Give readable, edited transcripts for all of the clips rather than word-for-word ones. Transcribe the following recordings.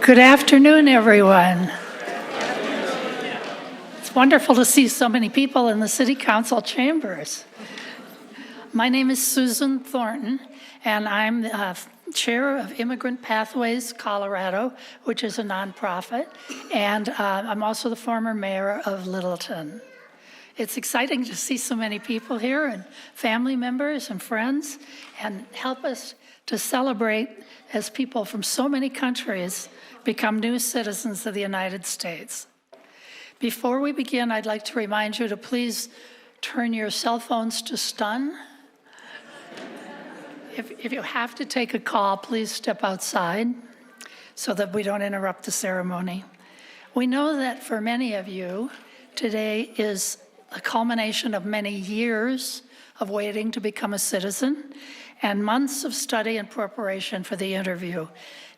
Good afternoon, everyone. It's wonderful to see so many people in the City Council chambers. My name is Susan Thornton, and I'm the chair of Immigrant Pathways Colorado, which is a nonprofit, and I'm also the former mayor of Littleton. It's exciting to see so many people here and family members and friends, and help us to celebrate as people from so many countries become new citizens of the United States. Before we begin, I'd like to remind you to please turn your cell phones to stun. If you have to take a call, please step outside so that we don't interrupt the ceremony. We know that for many of you, today is a culmination of many years of waiting to become a citizen and months of study and preparation for the interview.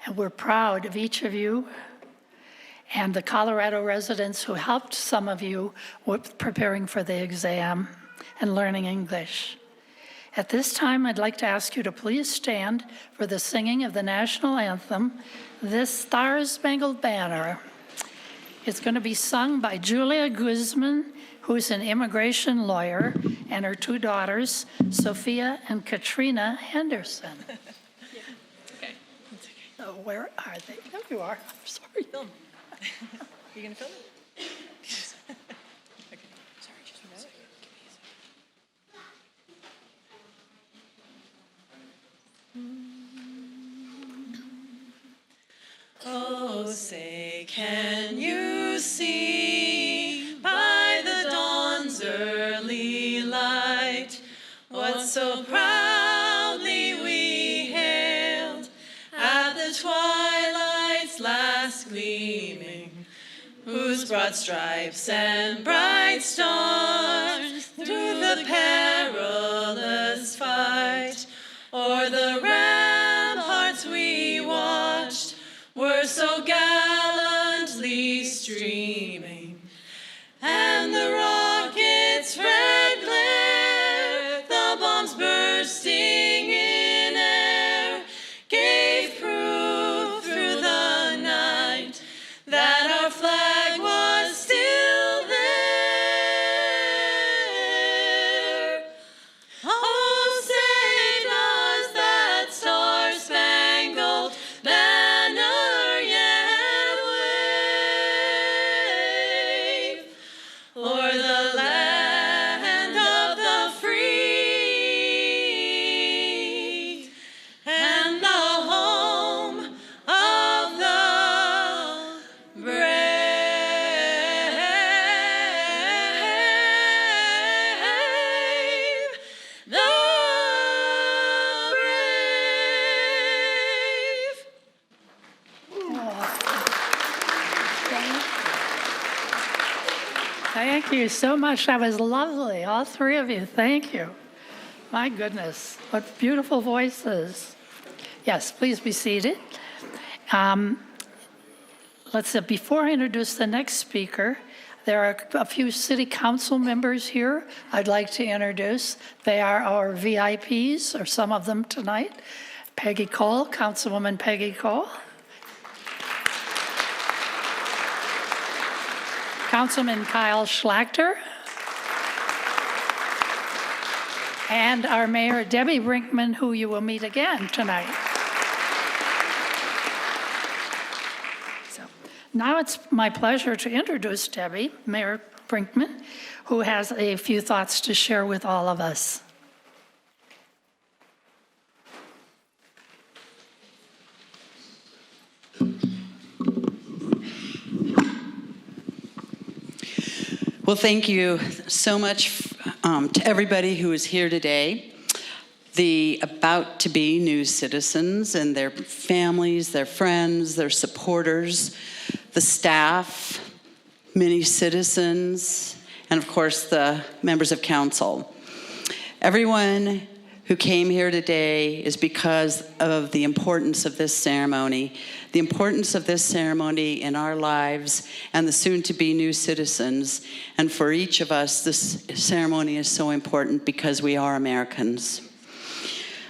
And we're proud of each of you and the Colorado residents who helped some of you with preparing for the exam and learning English. At this time, I'd like to ask you to please stand for the singing of the national anthem, This Star-Spangled Banner. It's going to be sung by Julia Guzman, who's an immigration lawyer, and her two daughters, Sophia and Katrina Henderson. Okay. So where are they? There you are. I'm sorry. Film. You gonna film it? Okay. Sorry, just one second. Oh, say, can you see by the dawn's early light what so proudly we hailed at the twilight's last gleaming, whose broad stripes and bright stars through the perilous fight o'er the ramparts we watched were so gallantly streaming, and the rocket's red glare, the bombs bursting in air, gave proof through the night that our flag was still there. Oh, say does that star-spangled banner yet wave o'er the land of the free and the home of the brave? The brave. Thank you so much. That was lovely, all three of you. Thank you. My goodness, what beautiful voices. Yes, please be seated. Before I introduce the next speaker, there are a few city council members here I'd like to introduce. They are our VIPs, or some of them tonight. Peggy Cole, Councilwoman Peggy Cole. Councilman Kyle Schlachter. And our Mayor Debbie Brinkman, who you will meet again tonight. So now it's my pleasure to introduce Debbie, Mayor Brinkman, who has a few thoughts to share with all of us. Well, thank you so much to everybody who is here today, the about-to-be new citizens and their families, their friends, their supporters, the staff, many citizens, and of course the members of council. Everyone who came here today is because of the importance of this ceremony, the importance of this ceremony in our lives and the soon-to-be new citizens. And for each of us, this ceremony is so important because we are Americans.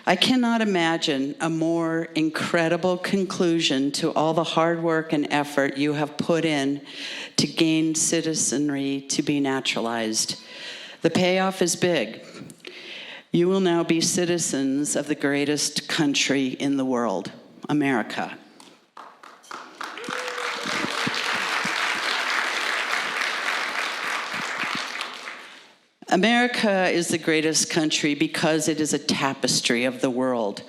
I cannot imagine a more incredible conclusion to all the hard work and effort you have put in to gain citizenry to be naturalized. The payoff is big. You will now be citizens of the greatest country in the world, America. America is the greatest country because it is a tapestry of the world.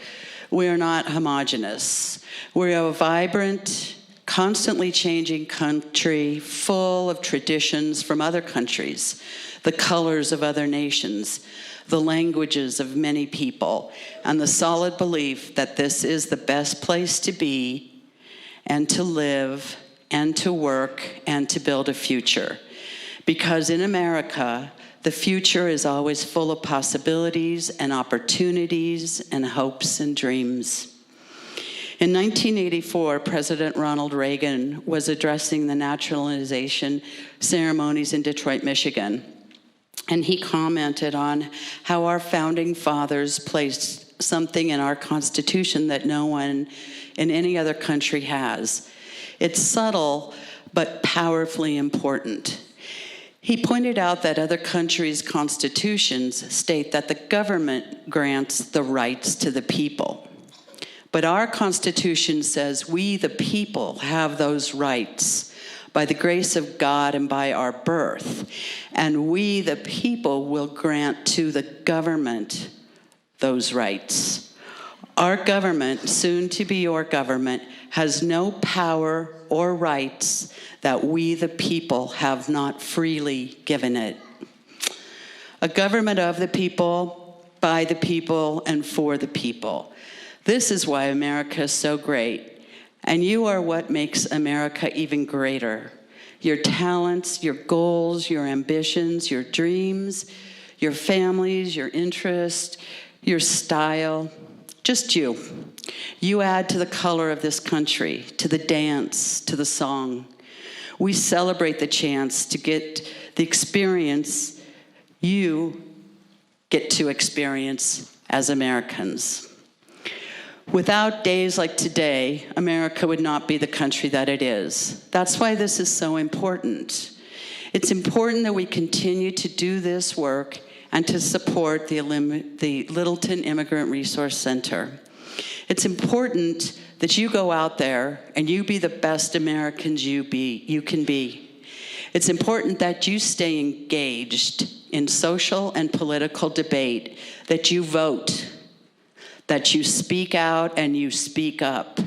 We are not homogenous. We are a vibrant, constantly changing country full of traditions from other countries, the colors of other nations, the languages of many people, and the solid belief that this is the best place to be and to live and to work and to build a future. Because in America, the future is always full of possibilities and opportunities and hopes and dreams. In 1984, President Ronald Reagan was addressing the naturalization ceremonies in Detroit, Michigan, and he commented on how our founding fathers placed something in our Constitution that no one in any other country has. It's subtle, but powerfully important. He pointed out that other countries' constitutions state that the government grants the rights to the people. But our Constitution says we, the people, have those rights by the grace of God and by our birth. And we, the people, will grant to the government those rights. Our government, soon to be your government, has no power or rights that we, the people, have not freely given it. A government of the people, by the people, and for the people. This is why America is so great. And you are what makes America even greater. Your talents, your goals, your ambitions, your dreams, your families, your interests, your style, just you. You add to the color of this country, to the dance, to the song. We celebrate the chance to get the experience you get to experience as Americans. Without days like today, America would not be the country that it is. That's why this is so important. It's important that we continue to do this work and to support the Littleton Immigrant Resource Center. It's important that you go out there and you be the best Americans you can be. It's important that you stay engaged in social and political debate, that you vote, that you speak out and you speak up,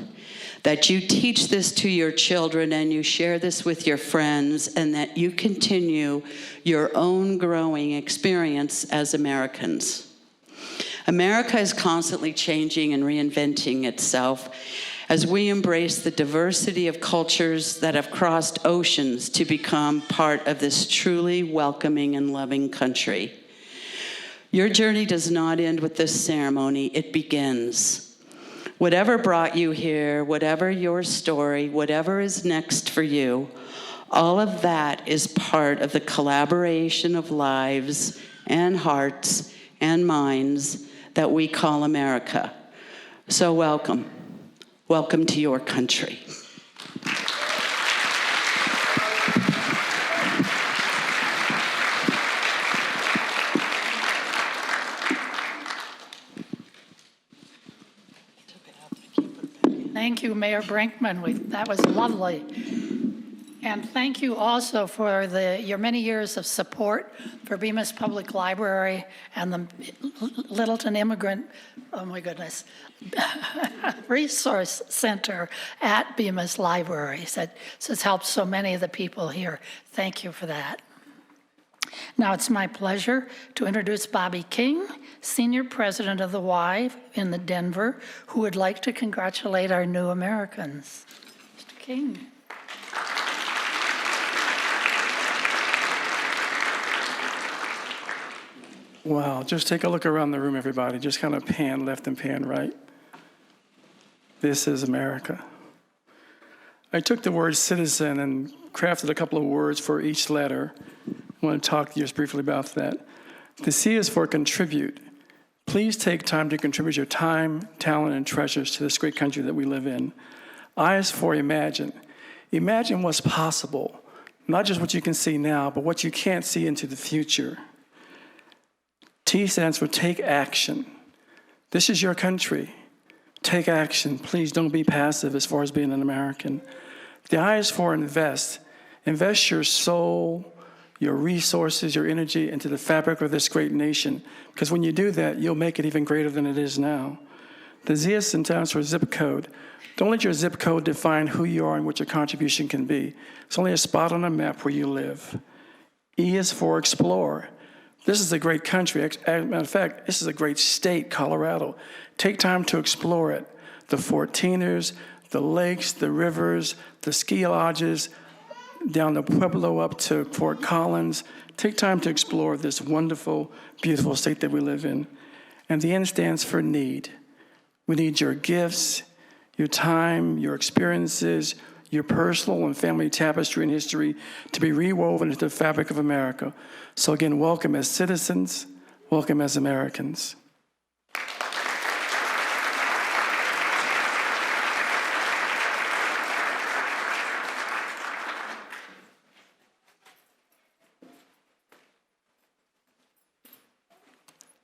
that you teach this to your children and you share this with your friends, and that you continue your own growing experience as Americans. America is constantly changing and reinventing itself as we embrace the diversity of cultures that have crossed oceans to become part of this truly welcoming and loving country. Your journey does not end with this ceremony, it begins. Whatever brought you here, whatever your story, whatever is next for you, all of that is part of the collaboration of lives and hearts and minds that we call America. So welcome. Welcome to your country. Thank you, Mayor Brinkman. That was lovely. And thank you also for your many years of support for Bemis Public Library and the Littleton Immigrant, oh my goodness, Resource Center at Bemis Library. So it's helped so many of the people here. Thank you for that. Now it's my pleasure to introduce Bobby King, Senior President of the Y in the Denver, who would like to congratulate our new Americans. Mr. King. Wow, just take a look around the room, everybody. Just kind of pan left and pan right. This is America. I took the word citizen and crafted a couple of words for each letter. I want to talk to you just briefly about that. The C is for contribute. Please take time to contribute your time, talent, and treasures to this great country that we live in. I is for imagine. Imagine what's possible, not just what you can see now, but what you can't see into the future. T stands for take action. This is your country. Take action. Please don't be passive as far as being an American. The I is for invest. Invest your soul, your resources, your energy into the fabric of this great nation. Because when you do that, you'll make it even greater than it is now. The Z stands for zip code. Don't let your zip code define who you are and what your contribution can be. It's only a spot on a map where you live. E is for explore. This is a great country. As a matter of fact, this is a great state, Colorado. Take time to explore it. The 14ers, the lakes, the rivers, the ski lodges, down the Pueblo up to Fort Collins. Take time to explore this wonderful, beautiful state that we live in. And the N stands for need. We need your gifts, your time, your experiences, your personal and family tapestry and history to be rewoven into the fabric of America. So again, welcome as citizens, welcome as Americans.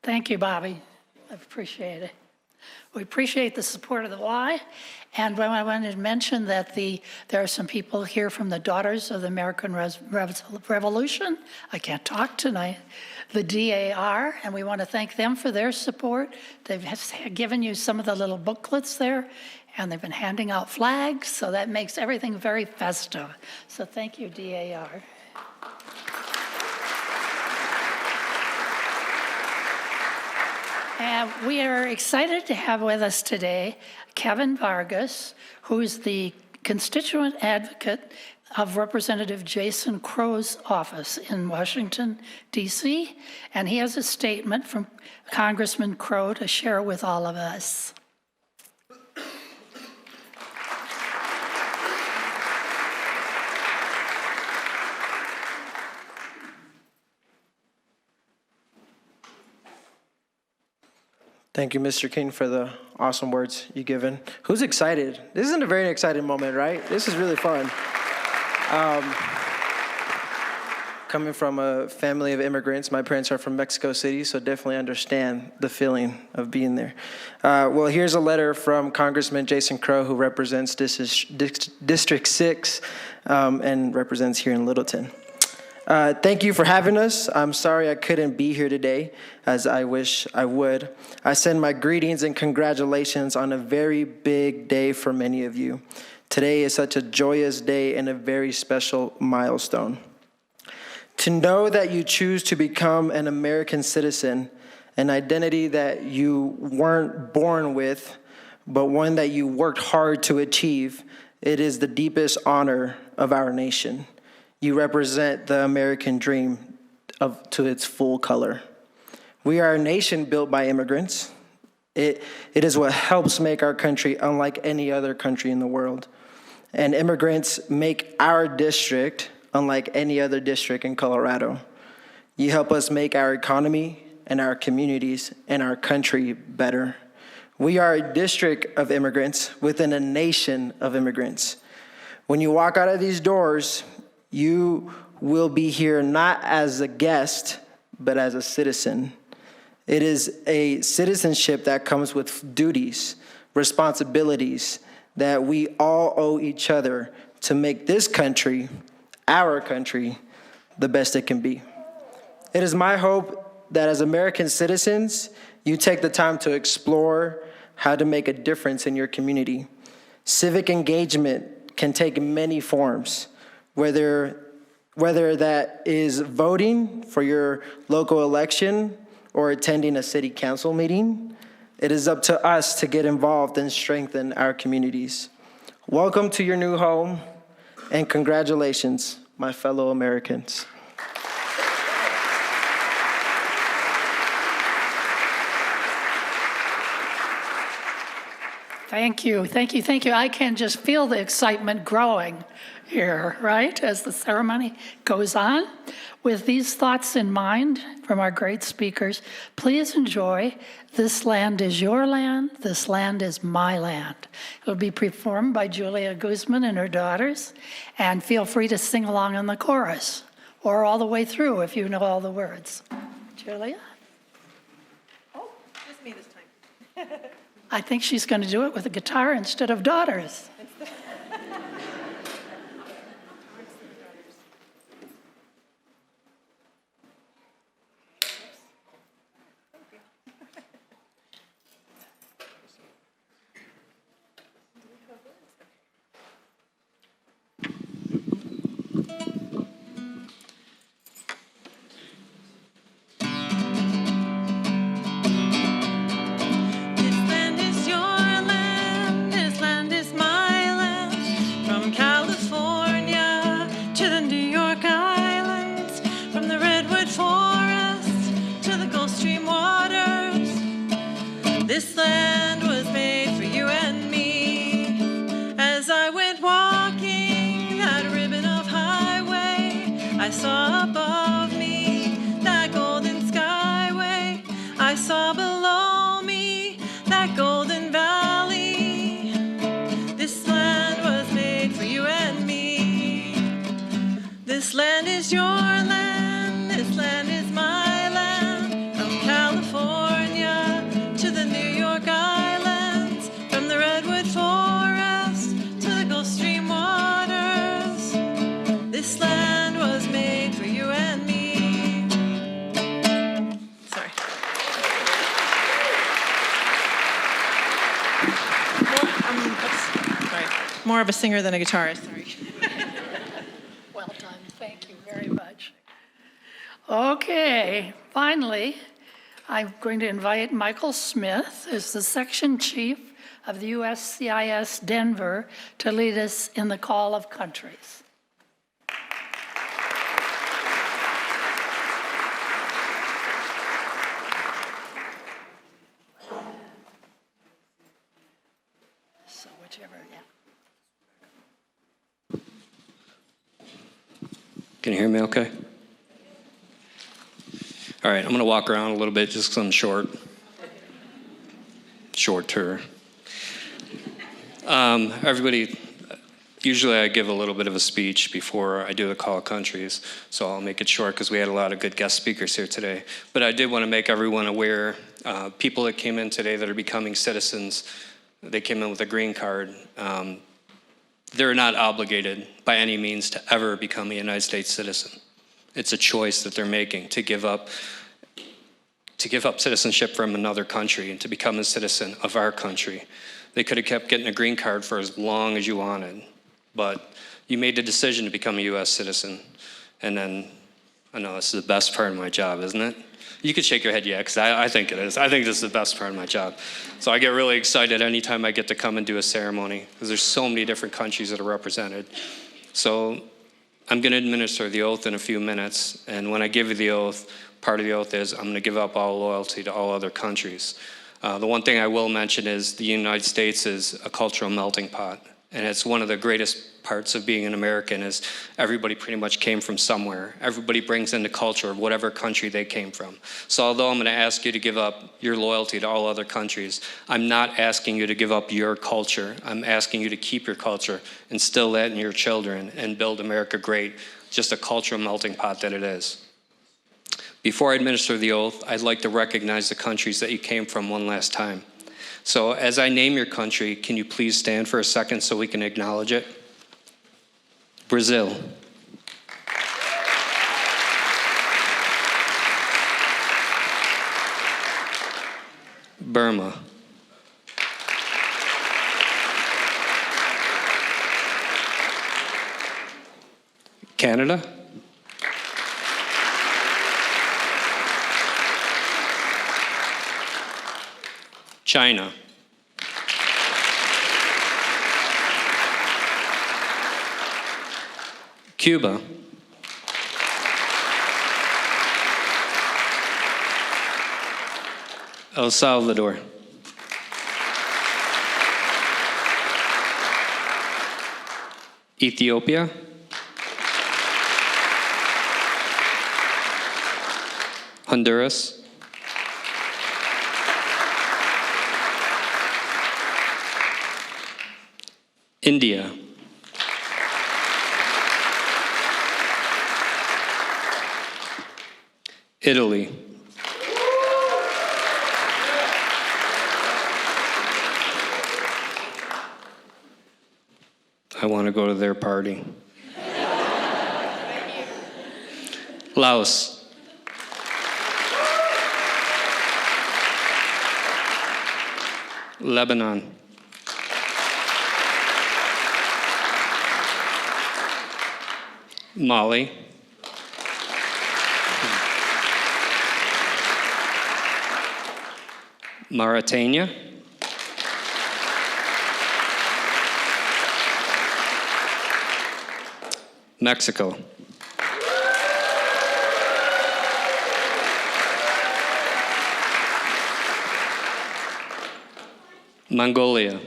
Thank you, Bobby. I appreciate it. We appreciate the support of the Y. And I wanted to mention that there are some people here from the Daughters of the American Revolution. I can't talk tonight. The DAR, and we want to thank them for their support. They've given you some of the little booklets there, and they've been handing out flags, so that makes everything very festive. So thank you, DAR. And we are excited to have with us today Kevin Vargas, who is the constituent advocate of Representative Jason Crow's office in Washington, D.C., and he has a statement from Congressman Crow to share with all of us. Thank you, Mr. King, for the awesome words you've given. Who's excited? This isn't a very exciting moment, right? This is really fun. Coming from a family of immigrants, my parents are from Mexico City, so definitely understand the feeling of being there. Well, here's a letter from Congressman Jason Crow, who represents District 6 and represents here in Littleton. Thank you for having us. I'm sorry I couldn't be here today, as I wish I would. I send my greetings and congratulations on a very big day for many of you. Today is such a joyous day and a very special milestone. To know that you choose to become an American citizen, an identity that you weren't born with, but one that you worked hard to achieve, it is the deepest honor of our nation. You represent the American dream to its full color. We are a nation built by immigrants. It is what helps make our country unlike any other country in the world. And immigrants make our district unlike any other district in Colorado. You help us make our economy and our communities and our country better. We are a district of immigrants within a nation of immigrants. When you walk out of these doors, you will be here not as a guest, but as a citizen. It is a citizenship that comes with duties, responsibilities that we all owe each other to make this country, our country, the best it can be. It is my hope that as American citizens, you take the time to explore how to make a difference in your community. Civic engagement can take many forms. Whether that is voting for your local election or attending a city council meeting, it is up to us to get involved and strengthen our communities. Welcome to your new home, and congratulations, my fellow Americans. Thank you, thank you, thank you. I can just feel the excitement growing here, right, as the ceremony goes on. With these thoughts in mind from our great speakers, please enjoy This Land Is Your Land, This Land Is My Land. It'll be performed by Julia Guzman and her daughters, and feel free to sing along in the chorus, or all the way through if you know all the words. Julia? Just me this time. I think she's going to do it with a guitar instead of daughters. This land is your land, this land is my land. From California to the New York Islands, from the Redwood Forest to the Gulf Stream waters. This land was made for you and me. As I went walking that ribbon of highway, I saw above me that golden skyway. I saw below me that golden valley. This land was made for you and me. This land is your land, this land is my land. From California to the New York Islands, from the Redwood Forest to the Gulf Stream waters. This land was made for you and me. Sorry. More of a singer than a guitarist, sorry. Well done, thank you very much. Okay, finally, I'm going to invite Michael Smith, as the section chief of the USCIS Denver, to lead us in the Call of Countries. So whichever, yeah. Can you hear me okay? All right, I'm going to walk around a little bit just because I'm shorter. Everybody, usually I give a little bit of a speech before I do the Call of Countries, so I'll make it short because we had a lot of good guest speakers here today. But I did want to make everyone aware, people that came in today that are becoming citizens, they came in with a green card. They're not obligated by any means to ever become a United States citizen. It's a choice that they're making to give up citizenship from another country and to become a citizen of our country. They could have kept getting a green card for as long as you wanted, but you made the decision to become a U.S. citizen. And then, I know this is the best part of my job, isn't it? You could shake your head, yeah, because I think it is. I think this is the best part of my job. So I get really excited anytime I get to come and do a ceremony, because there's so many different countries that are represented. So I'm going to administer the oath in a few minutes, and when I give you the oath, part of the oath is I'm going to give up all loyalty to all other countries. The one thing I will mention is the United States is a cultural melting pot, and it's one of the greatest parts of being an American is everybody pretty much came from somewhere. Everybody brings in the culture of whatever country they came from. So although I'm going to ask you to give up your loyalty to all other countries, I'm not asking you to give up your culture. I'm asking you to keep your culture, instill that in your children, and build America great, just a cultural melting pot that it is. Before I administer the oath, I'd like to recognize the countries that you came from one last time. So as I name your country, can you please stand for a second so we can acknowledge it? Brazil. Burma. Canada. China. Cuba. El Salvador. Ethiopia, Honduras, India, Italy, I want to go to their party. Laos, Lebanon, Mali, Mauritania, Mexico, Mongolia,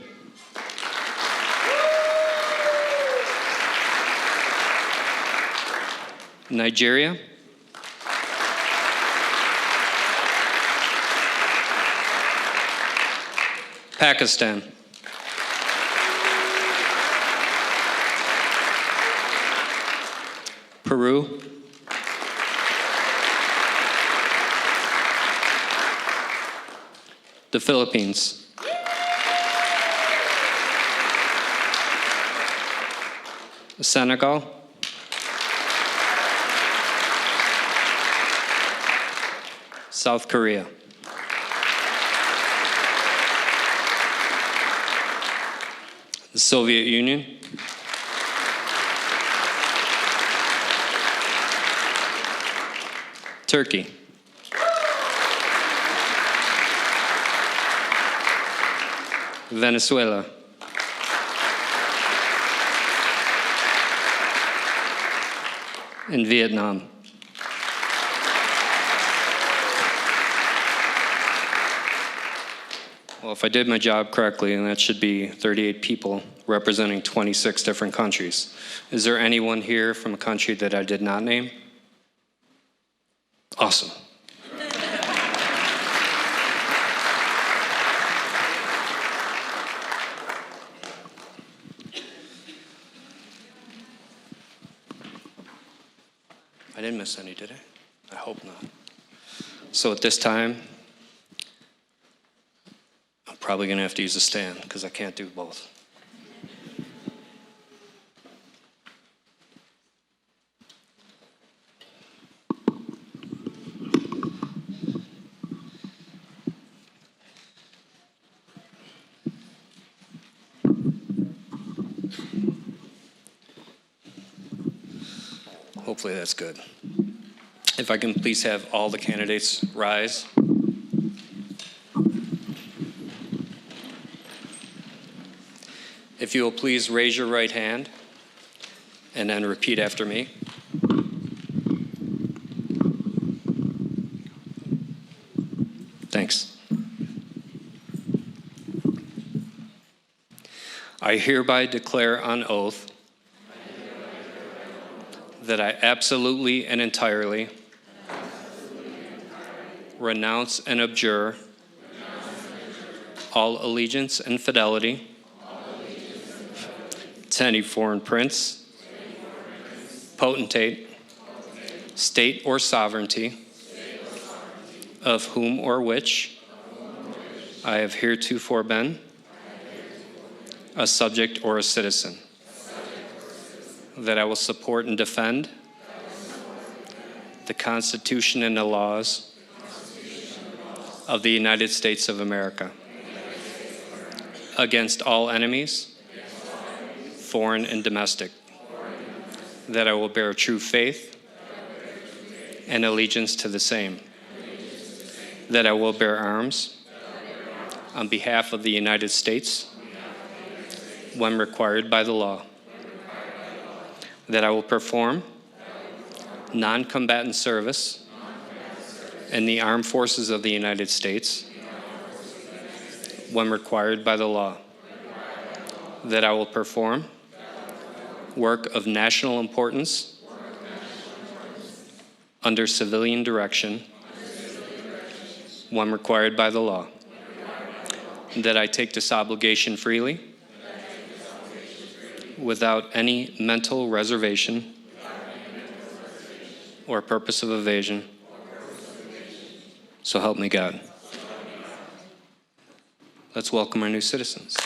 Nigeria, Pakistan, Peru, the Philippines, Senegal, South Korea, the Soviet Union, Turkey, Venezuela, and Vietnam. Well, if I did my job correctly, then that should be 38 people representing 26 different countries. Is there anyone here from a country that I did not name? Awesome. I didn't miss any, did I? I hope not. So at this time, I'm probably going to have to use a stand because I can't do both. Hopefully that's good. If I can please have all the candidates rise. If you will please raise your right hand and then repeat after me. Thanks. I hereby declare on oath that I absolutely and entirely renounce and abjure all allegiance and fidelity to any foreign prince, potentate, state or sovereignty, of whom or which I have heretofore been a subject or a citizen, that I will support and defend the Constitution and the laws of the United States of America against all enemies, foreign and domestic, that I will bear true faith and allegiance to the same, that I will bear arms on behalf of the United States when required by the law, that I will perform non-combatant service in the armed forces of the United States when required by the law, that I will perform work of national importance under civilian direction when required by the law. That I take this obligation freely without any mental reservation or purpose of evasion. So help me God. Let's welcome our new citizens.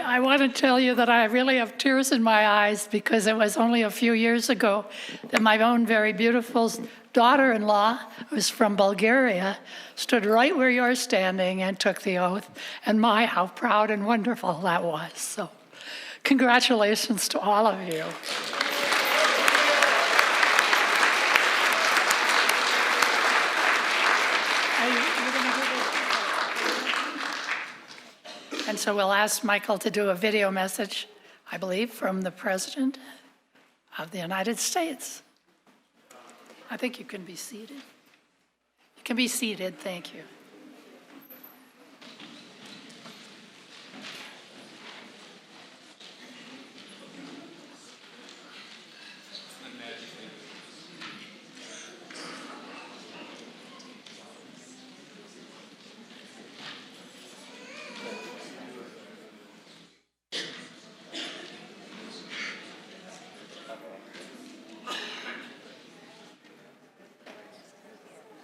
I want to tell you that I really have tears in my eyes because it was only a few years ago that my own very beautiful daughter-in-law, who's from Bulgaria, stood right where you're standing and took the oath. And my, how proud and wonderful that was. So congratulations to all of you. And so we'll ask Michael to do a video message, I believe, from the President of the United States. I think you can be seated. You can be seated, thank you.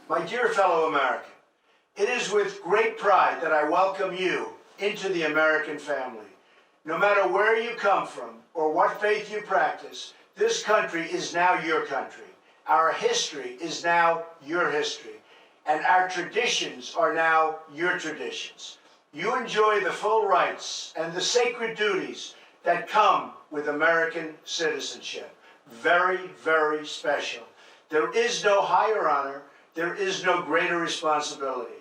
My dear fellow American, it is with great pride that I welcome you into the American family. No matter where you come from or what faith you practice, this country is now your country. Our history is now your history, and our traditions are now your traditions. You enjoy the full rights and the sacred duties that come with American citizenship. Very, very special. There is no higher honor. There is no greater responsibility.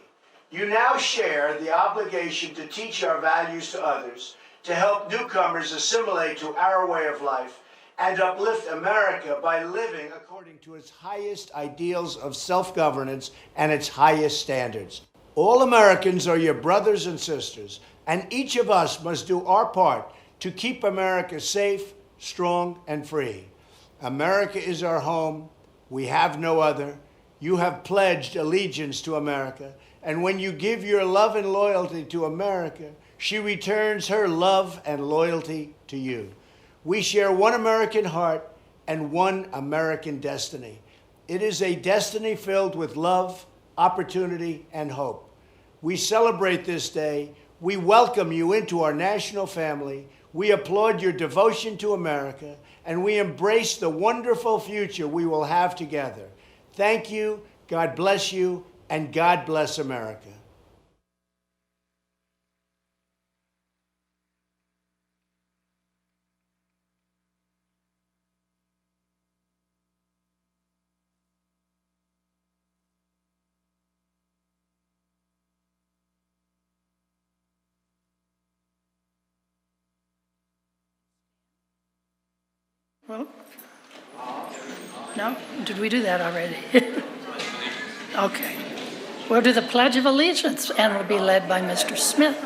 You now share the obligation to teach our values to others, to help newcomers assimilate to our way of life, and uplift America by living according to its highest ideals of self-governance and its highest standards. All Americans are your brothers and sisters, and each of us must do our part to keep America safe, strong, and free. America is our home. We have no other. You have pledged allegiance to America, and when you give your love and loyalty to America, she returns her love and loyalty to you. We share one American heart and one American destiny. It is a destiny filled with love, opportunity, and hope. We celebrate this day. We welcome you into our national family. We applaud your devotion to America, and we embrace the wonderful future we will have together. Thank you, God bless you, and God bless America. Well, no? Did we do that already? Okay. We'll do the Pledge of Allegiance, and will be led by Mr. Smith.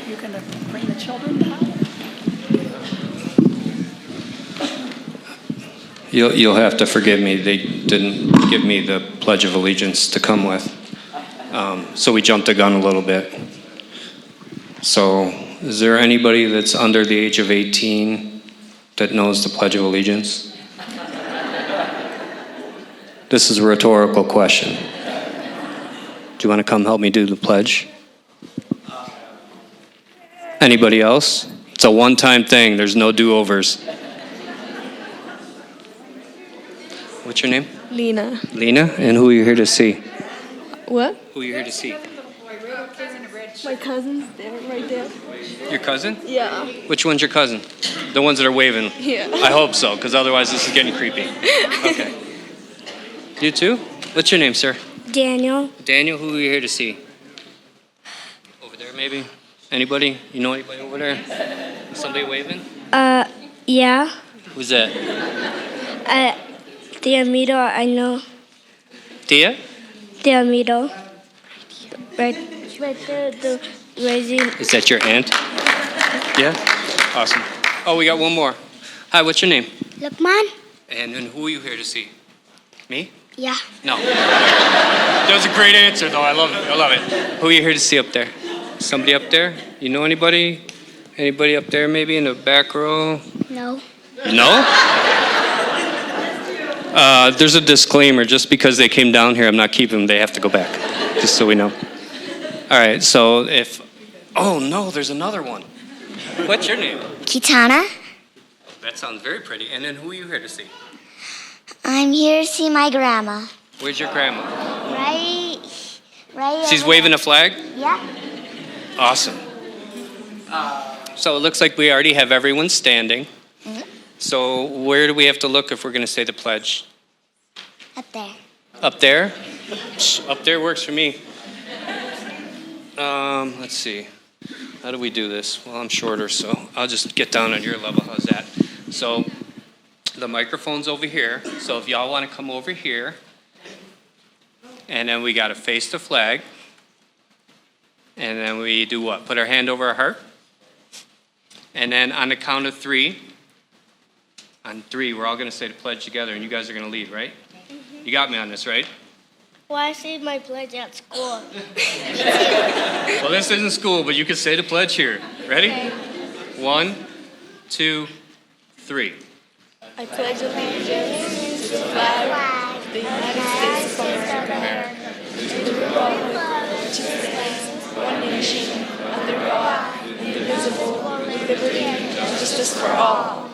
You're going to bring the children down? You'll have to forgive me. They didn't give me the Pledge of Allegiance to come with. So we jumped the gun a little bit. So is there anybody that's under the age of 18 that knows the Pledge of Allegiance? This is a rhetorical question. Do you want to come help me do the pledge? Anybody else? It's a one-time thing. There's no do-overs. What's your name? Lena. Lena? And who are you here to see? What? Who are you here to see? Little boy, real kid in a red My cousin's there, right there. Your cousin? Yeah. Which one's your cousin? The ones that are waving? Yeah. I hope so, because otherwise this is getting creepy. Okay. You too? What's your name, sir? Daniel. Daniel, who are you here to see? Over there, maybe? Anybody? You know anybody over there? Somebody waving? Yeah. Who's that? The Amido, I know. Tia? The Amido. Right there, the raising. Is that your aunt? Yeah? Awesome. Oh, we got one more. Hi, what's your name? Lukman? And who are you here to see? Me? Yeah. No. That was a great answer, though. I love it. I love it. Who are you here to see up there? Somebody up there? You know anybody? Anybody up there, maybe in the back row? No. No? There's a disclaimer. Just because they came down here, I'm not keeping them. They have to go back. Just so we know. All right, so if... Oh, no, there's another one. What's your name? Kitana? That sounds very pretty. And then who are you here to see? I'm here to see my grandma. Where's your grandma? Right. She's waving a flag? Yeah. Awesome. So it looks like we already have everyone standing. So where do we have to look if we're going to say the pledge? Up there. Up there? Up there works for me. Let's see. How do we do this? Well, I'm shorter, so I'll just get down on your level. How's that? So the microphone's over here. So if y'all want to come over here. And then we got to face the flag. And then we do what? Put our hand over our heart. And then on the count of three, we're all going to say the pledge together, and you guys are going to lead, right? You got me on this, right? Well, I say my pledge at school. Well, this isn't school, but you can say the pledge here. Ready? Okay. 1, 2, 3. I pledge allegiance to the flag of the United States of America, to the republic which stands one nation, under God, indivisible, with liberty and justice for all.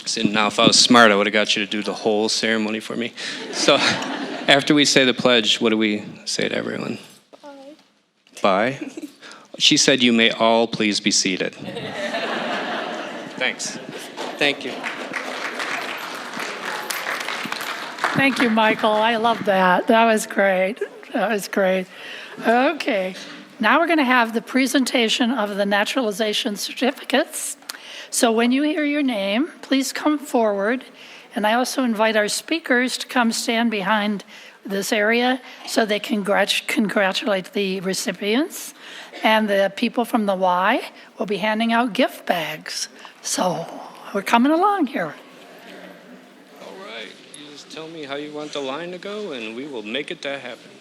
So now, if I was smart, I would have got you to do the whole ceremony for me. So after we say the pledge, what do we say to everyone? Bye. Bye? She said you may all please be seated. Thanks. Thank you. Thank you, Michael. I love that. That was great. That was great. Okay. Now we're going to have the presentation of the naturalization certificates. So when you hear your name, please come forward. And I also invite our speakers to come stand behind this area so they can congratulate the recipients. And the people from the Y will be handing out gift bags. So we're coming along here. All right. You just tell me how you want the line to go, and we will make it that happen.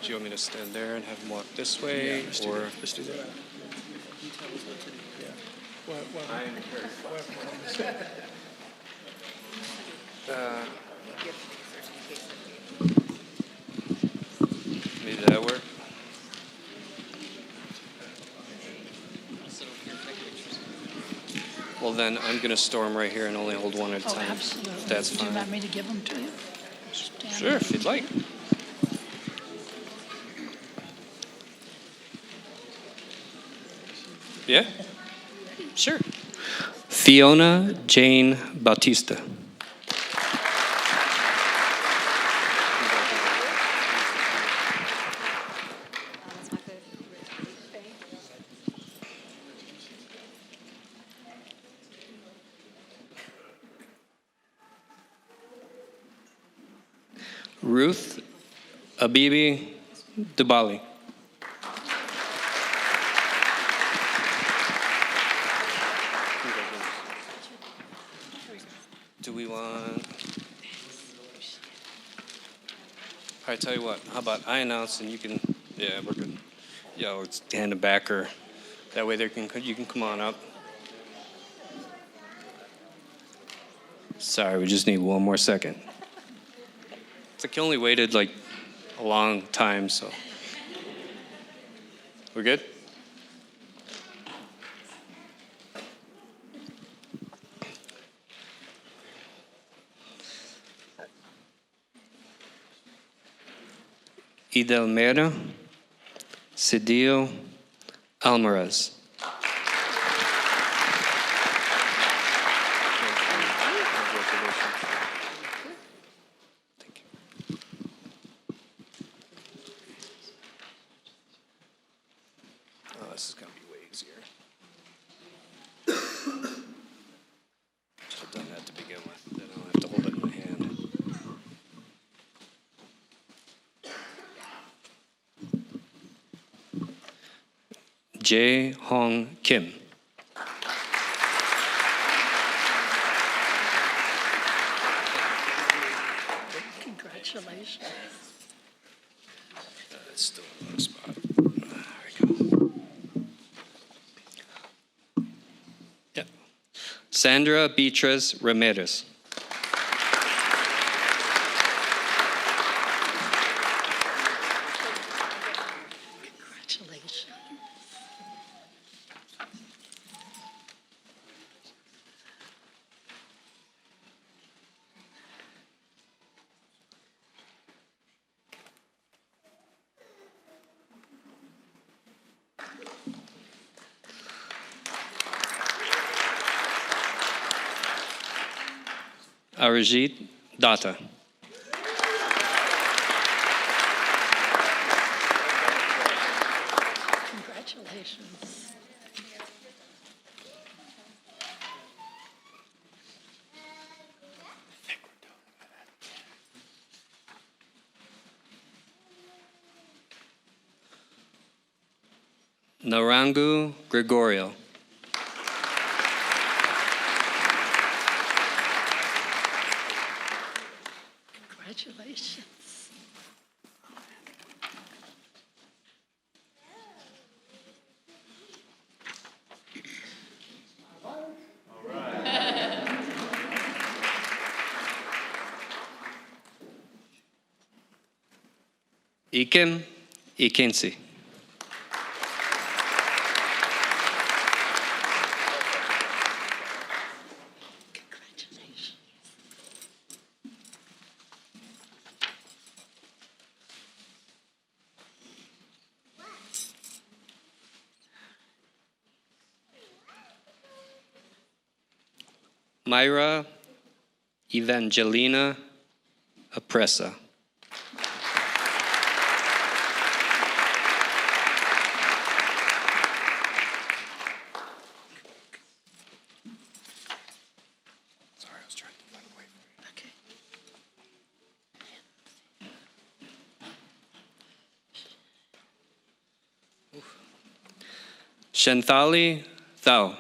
Do you want me to stand there and have them walk this way, or? Let's do that. Maybe that'll work. Well, then I'm going to storm right here and only hold one at a time. Absolutely. If that's Do you want fine. me to give them to you? Stand. Sure, if you'd like. Yeah? Sure. Fiona Jane Bautista. Ruth Abibi Dubali. Do we want... I tell you what, how about I announce and you can... Yeah, we're good. Yeah, let's hand it back, or that way you can come on up. Sorry, we just need one more second. It's like you only waited like a long time, so. We're good? Idelmera Cedillo Almaraz. Oh, this is going to be way easier. Should have done that to begin with. Then I'll have to hold it in my hand. Jae Hong Kim. Congratulations. That's still in the wrong spot. There we go. Yeah. Sandra Beatriz Ramirez. Congratulations. Arijit Datta. Congratulations. Narangu Gregorio. Congratulations. Ikem Ikensi. Congratulations. Myra Evangelina Apressa. Sorry, I was trying to find a way for you. Okay. Shanthali Thao.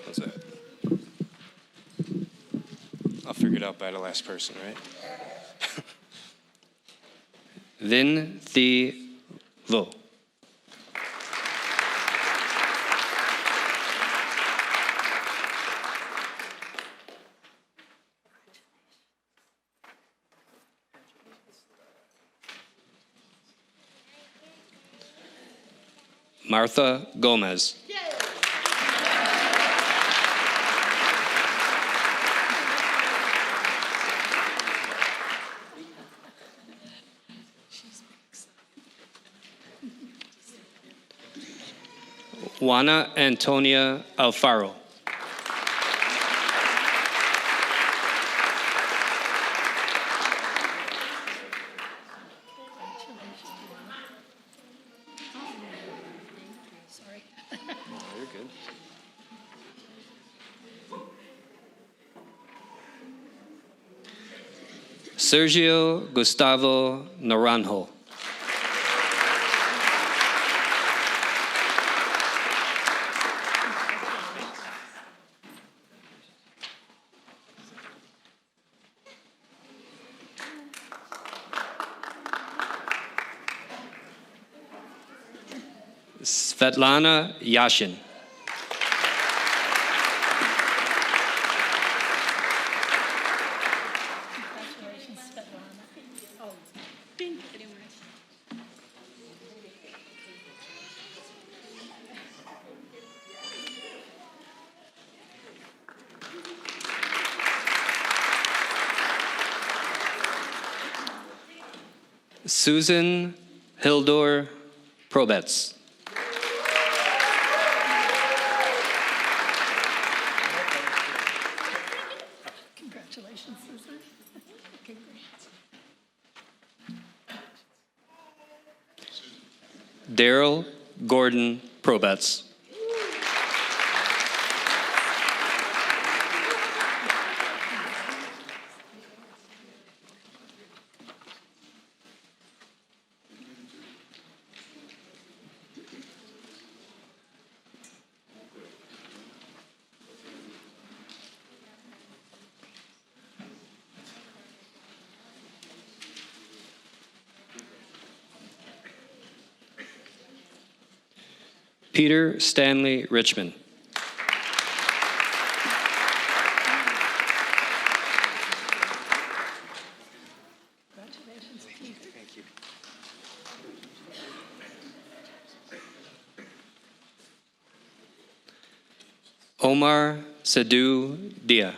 How's that? I'll figure it out by the last person, right? Vin Thi Vo. Martha Gomez. Juana Antonia Alfaro. Sorry. You're good. Sergio Gustavo Naranjo. Svetlana Yashin. Congratulations, Svetlana. Oh, thank you very much. Susan Hildur Probetz. Congratulations, Susan. Daryl Gordon Probetz. Peter Stanley Richmond. Congratulations, Peter. Thank you. Omar Sadhu Dia.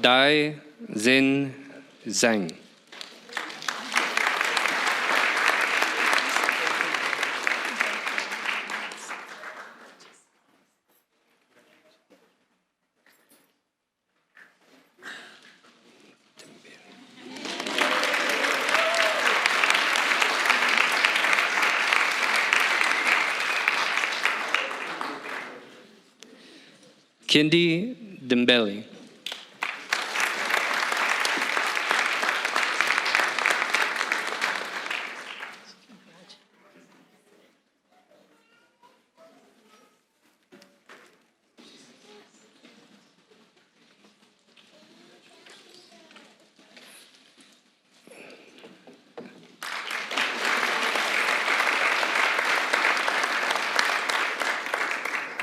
Dai Zin Zhang. Kindi Dembele.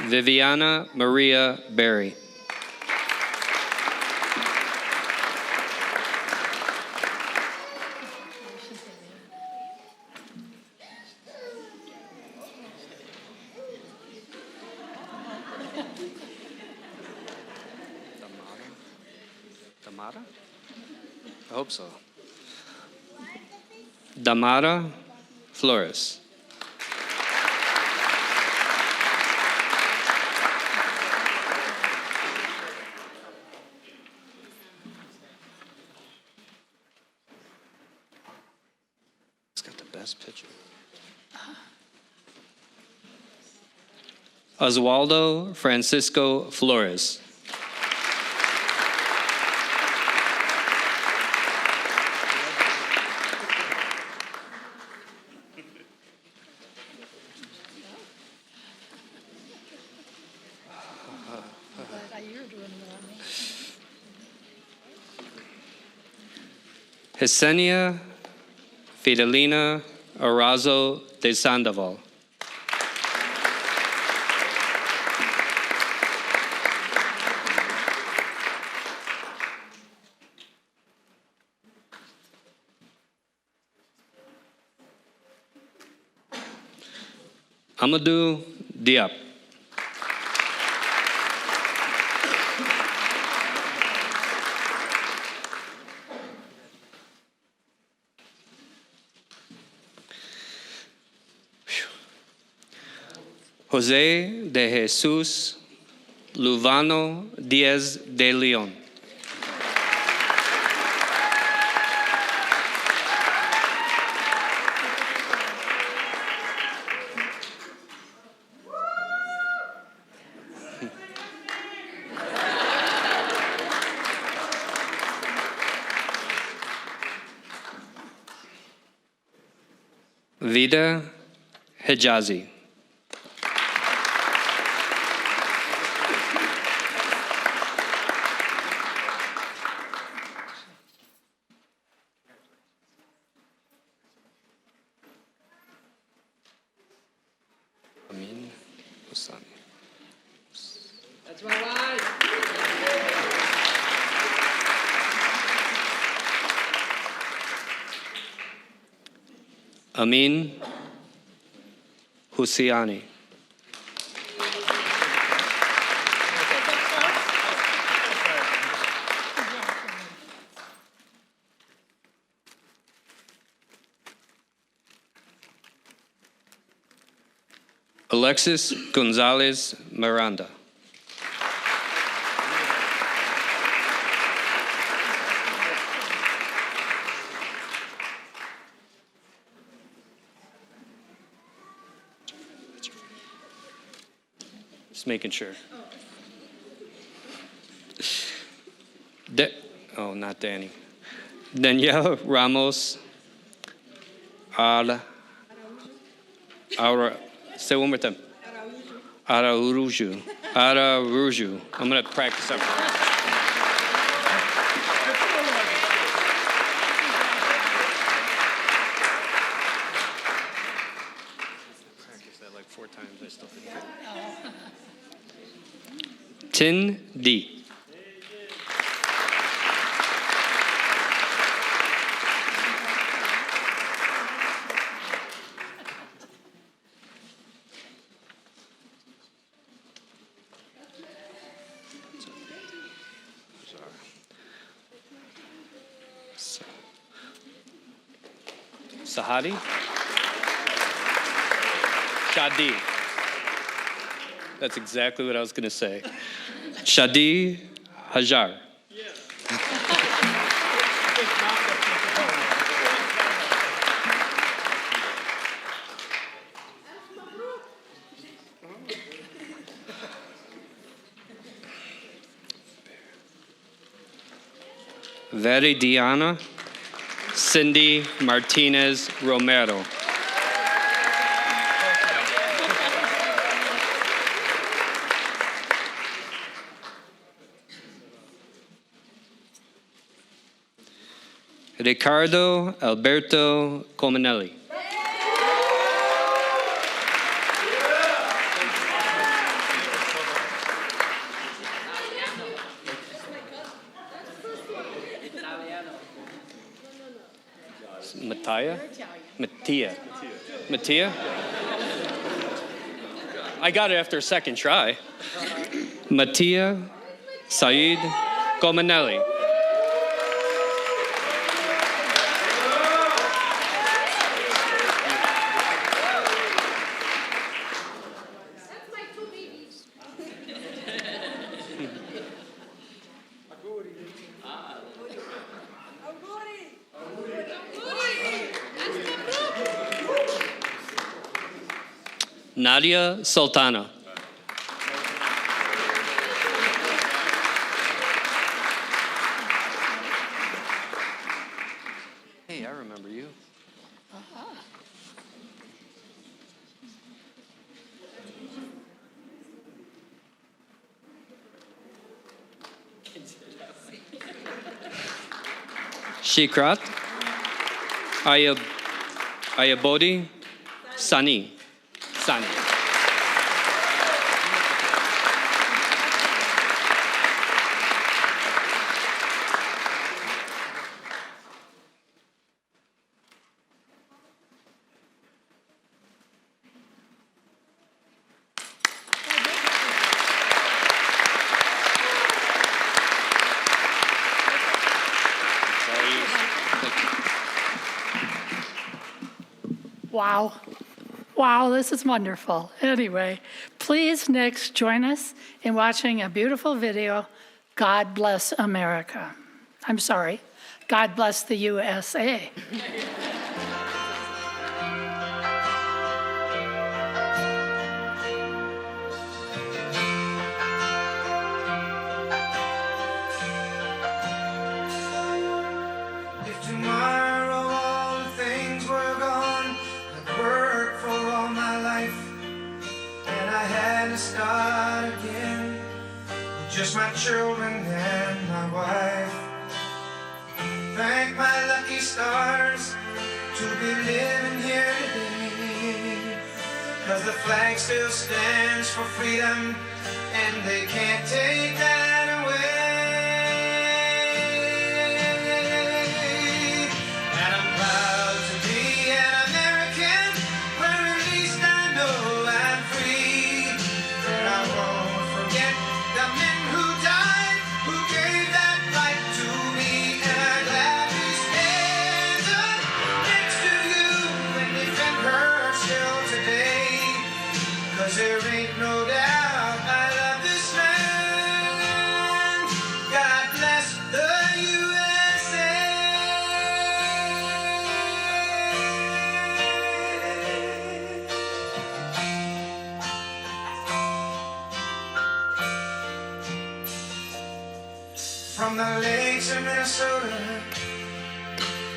Viviana Maria Berry. Damara? I hope so. Damara Flores. It's got the best picture. Oswaldo Francisco Flores. Yesenia Fidelina Arazo de Sandoval. Amadou Diop. José de Jesús Luvano Díaz de León. Vida Hijazi. Amin Husani. That's my wife. Amin Husseini. Alexis Gonzalez Miranda. Just making sure. Oh, not Danny. Danielle Ramos say one more time. Araujo. Araujo. I'm going to practice up. Practice that like 4 times. I still couldn't get it. Tin D. Sahadi? Shadi. That's exactly what I was going to say. Shadi Hajar. Veridiana Cindy Martinez Romero. Ricardo Alberto Cominelli. Mattia? I got it after a second try. Mattia Said Cominelli. Nadia Sultana. Hey, I remember you. Shikrat Ayabodi Sani. Wow. Wow, this is wonderful. Anyway, please next join us in watching a beautiful video, God Bless America. I'm sorry, God Bless the USA. If tomorrow all the things were gone, I'd work for all my life, and I had to start again with just my children and my wife. Thank my lucky stars to be living here today, 'cause the flag still stands for freedom, and they can't take that away. And I'm proud to be an American. From the lakes of Minnesota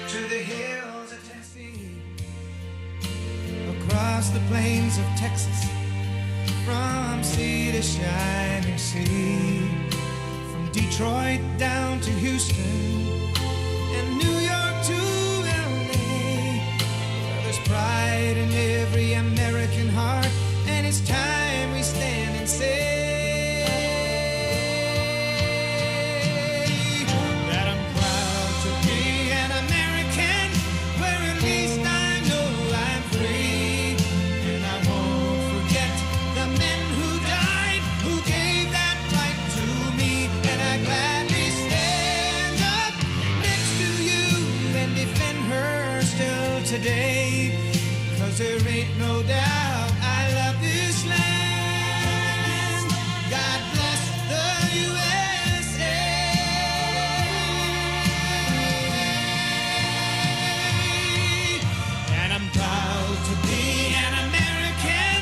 to the hills of Tennessee, across the plains of Texas, from sea to shining sea, from Detroit down to Houston and New York to LA. There's pride in every American heart, and it's time we stand and say that I'm proud to be an American, where at least I know I'm free. And I won't forget the men who died, who gave that right to me. And I gladly stand up next to you and defend her still today. 'Cause there ain't no doubt I love this land. God bless the USA. And I'm proud to be an American,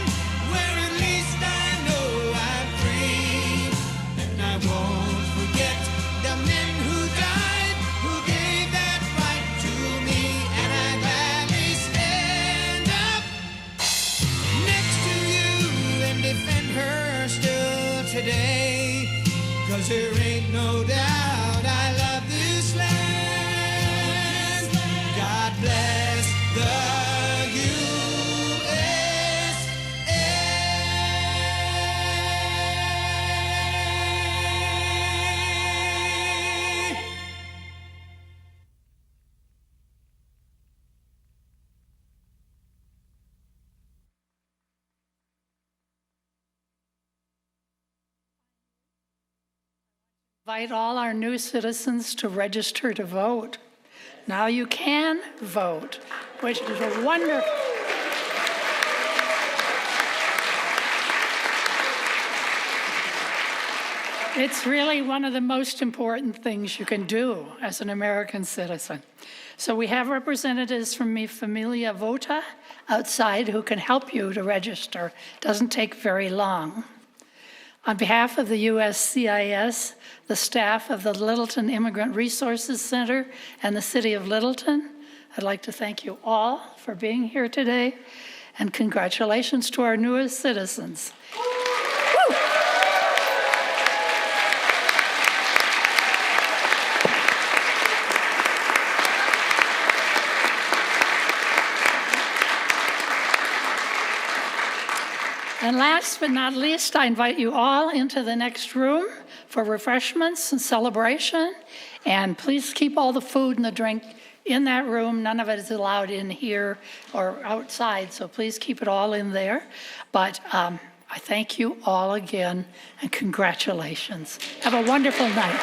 where at least I know I'm free. And I won't forget the men who died, who gave that right to me. And I gladly stand up next to you and defend her still today. 'Cause there ain't no doubt I love this land. God bless the USA. Invite all our new citizens to register to vote. Now you can vote, which is a wonderful. It's really one of the most important things you can do as an American citizen. So we have representatives from Mi Familia Vota outside who can help you to register. Doesn't take very long. On behalf of the USCIS, the staff of the Littleton Immigrant Resources Center, and the City of Littleton, I'd like to thank you all for being here today, and congratulations to our newest citizens. Woo! And last but not least, I invite you all into the next room for refreshments and celebration. And please keep all the food and the drink in that room. None of it is allowed in here or outside, so please keep it all in there. But I thank you all again, and congratulations. Have a wonderful night.